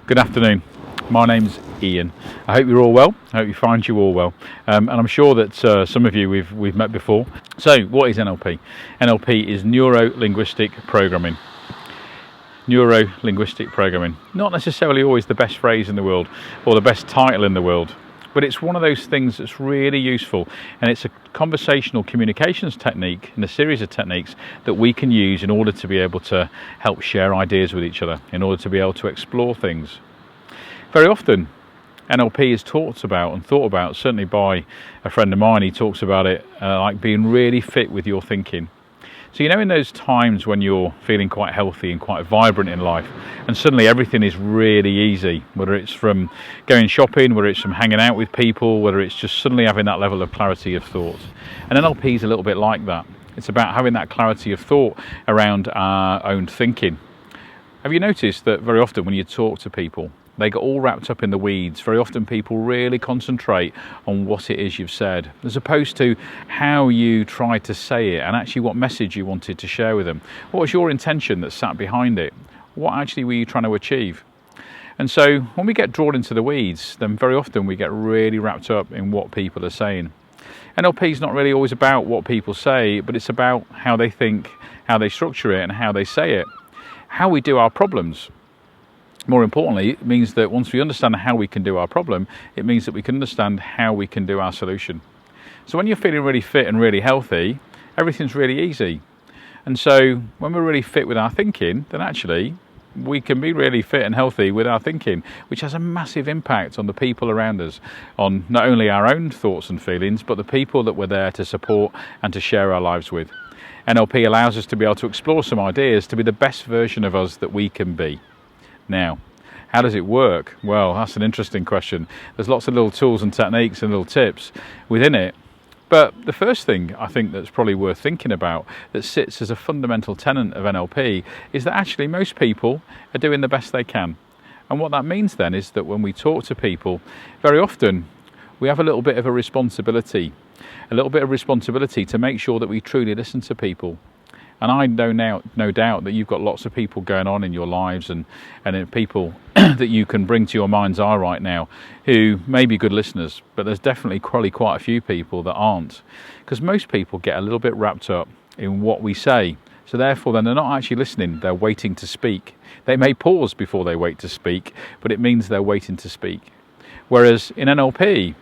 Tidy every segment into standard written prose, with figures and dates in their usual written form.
Good afternoon. My name's Ian. I hope you're all well. I hope you find you all well. And I'm sure that some of you we've met before. So, what is NLP? NLP is neuro-linguistic programming. Neuro-linguistic programming. Not necessarily always the best phrase in the world or the best title in the world, but it's one of those things that's really useful, and it's a conversational communications technique and a series of techniques that we can use in order to be able to help share ideas with each other, in order to be able to explore things. Very often NLP is talked about and thought about, certainly by a friend of mine. He talks about it like being really fit with your thinking. So in those times when you're feeling quite healthy and quite vibrant in life, and suddenly everything is really easy, whether it's from going shopping, whether it's from hanging out with people, whether it's just suddenly having that level of clarity of thought. And NLP is a little bit like that. It's about having that clarity of thought around our own thinking. Have you noticed that very often when you talk to people, they get all wrapped up in the weeds? Very often people really concentrate on what it is you've said, as opposed to how you tried to say it and actually what message you wanted to share with them. What was your intention that sat behind it? What actually were you trying to achieve? And so when we get drawn into the weeds, then very often we get really wrapped up in what people are saying. NLP is not really always about what people say, but it's about how they think, how they structure it, and how they say it. How we do our problems. More importantly, it means that once we understand how we can do our problem, it means that we can understand how we can do our solution. So when you're feeling really fit and really healthy, everything's really easy. And so when we're really fit with our thinking, then actually we can be really fit and healthy with our thinking, which has a massive impact on the people around us, on not only our own thoughts and feelings, but the people that we're there to support and to share our lives with. NLP allows us to be able to explore some ideas to be the best version of us that we can be. Now, how does it work? Well, that's an interesting question. There's lots of little tools and techniques and little tips within it. But the first thing I think that's probably worth thinking about, that sits as a fundamental tenet of NLP, is that actually most people are doing the best they can. And what that means then is that when we talk to people, very often we have a little bit of a responsibility to make sure that we truly listen to people. And I know now, no doubt, that you've got lots of people going on in your lives and people that you can bring to your mind's eye right now who may be good listeners, but there's definitely probably quite a few people that aren't. Because most people get a little bit wrapped up in what we say. So therefore, then they're not actually listening, they're waiting to speak. They may pause before they wait to speak, but it means they're waiting to speak. Whereas in NLP,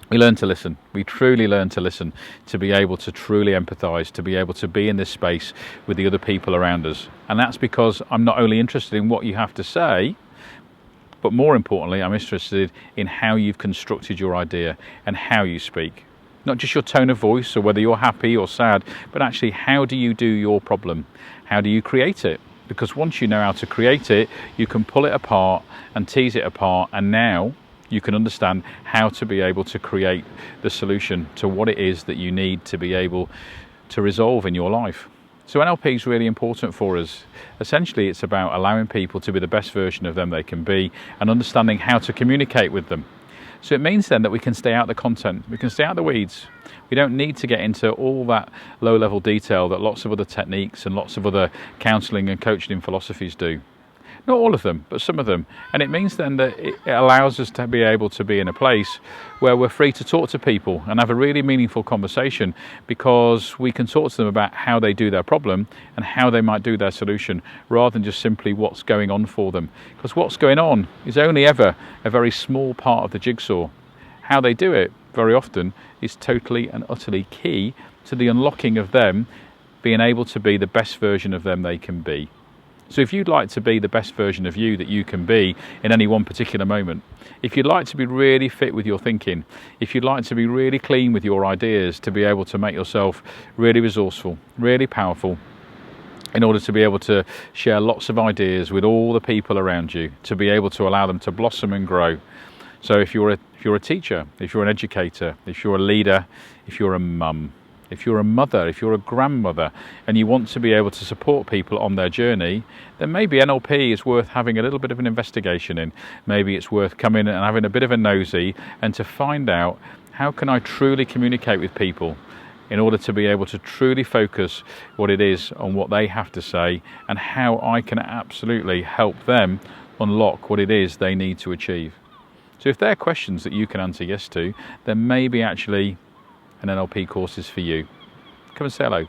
we learn to listen. We truly learn to listen, to be able to truly empathise, to be able to be in this space with the other people around us. And that's because I'm not only interested in what you have to say, but more importantly, I'm interested in how you've constructed your idea and how you speak. Not just your tone of voice or whether you're happy or sad, but actually how do you do your problem? How do you create it? Because once you know how to create it, you can pull it apart and tease it apart, and now you can understand how to be able to create the solution to what it is that you need to be able to resolve in your life. So NLP is really important for us. Essentially, it's about allowing people to be the best version of them they can be and understanding how to communicate with them. So it means then that we can stay out of the content, we can stay out of the weeds. We don't need to get into all that low-level detail that lots of other techniques and lots of other counselling and coaching philosophies do. Not all of them, but some of them. And it means then that it allows us to be able to be in a place where we're free to talk to people and have a really meaningful conversation, because we can talk to them about how they do their problem and how they might do their solution, rather than just simply what's going on for them. Because what's going on is only ever a very small part of the jigsaw. How they do it, very often, is totally and utterly key to the unlocking of them being able to be the best version of them they can be. So if you'd like to be the best version of you that you can be in any one particular moment, if you'd like to be really fit with your thinking, if you'd like to be really clean with your ideas, to be able to make yourself really resourceful, really powerful, in order to be able to share lots of ideas with all the people around you, to be able to allow them to blossom and grow. So if you're a teacher, if you're an educator, if you're a leader, if you're a mum, if you're a mother, if you're a grandmother, and you want to be able to support people on their journey, then maybe NLP is worth having a little bit of an investigation in. Maybe it's worth coming and having a bit of a nosy and to find out, how can I truly communicate with people in order to be able to truly focus what it is on what they have to say, and how I can absolutely help them unlock what it is they need to achieve. So if there are questions that you can answer yes to, then maybe actually an NLP course is for you. Come and say hello.